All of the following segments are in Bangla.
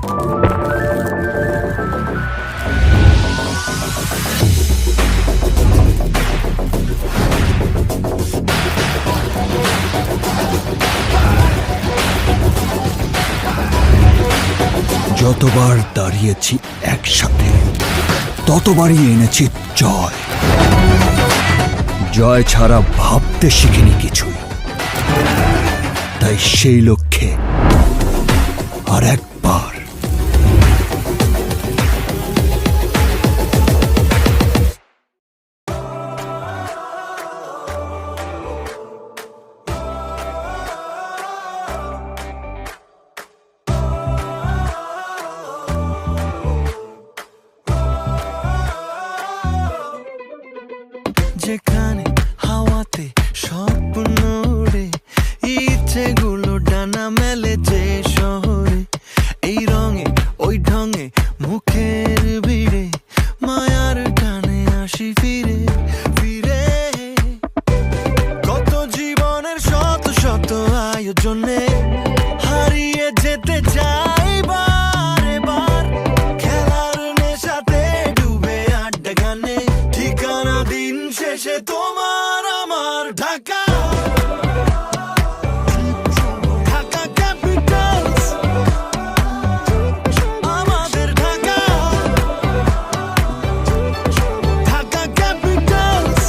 যতবার দাঁড়িয়েছি একসাথে ততবারই এনেছি জয়। জয় ছাড়া ভাবতে শিখিনি কিছুই, তাই সেই লক্ষ্যে আর একবার। যেখানে হাওয়াতে স্বপ্ন উড়ে, ইচ্ছেগুলো ডানা মেলে যে শহরে, এই রঙে ওই ঢঙে মুখের ভিড়ে, মায়ার টানে আসি ফিরে ফিরে। কত জীবনের শত শত আয়োজনে হারিয়ে যেতে চাই বারে বার, খেলার নেশাতে ডুবে আড্ডা গানে, ঠিকানা দিন শেষে তোমার আমার ঢাকা। ঢাকা ক্যাপিটালস, আমাদের ঢাকা। ঢাকা ক্যাপিটালস।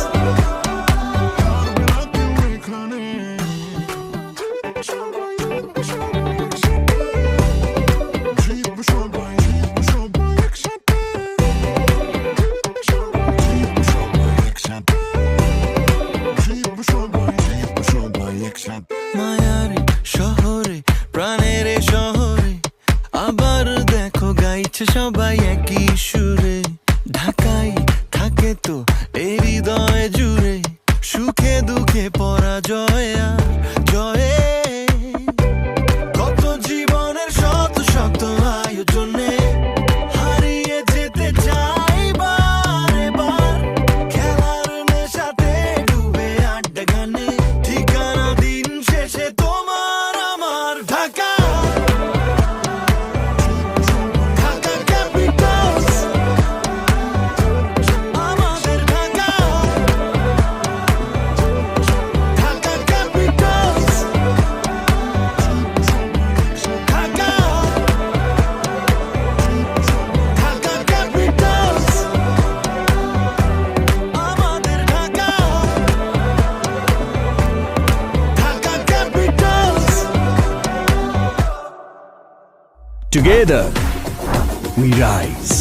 মায়ার শহরে, প্রাণের শহরে, আবার দেখো গাইছে সবাই একই সুরে। ঢাকায় থাকে তো এই হৃদয় জুড়ে, সুখে দুঃখে পরাজয় আর জয়ে। কত জীবনের শত শত আয়োজনে হারিয়ে যেতে চাই বারে বার, খেলার নেশাতে ডুবে আড্ডা গানে, ঠিকানা দিন শেষে তোমার আমার ঢাকা। ঢাকা ক্যাপিটালস, আমাদের ঢাকা। ঢাকা ক্যাপিটালস। ঢাকা। ঢাকা ক্যাপিটালস, আমাদের Dhaka. Dhaka Capitals. Together we rise.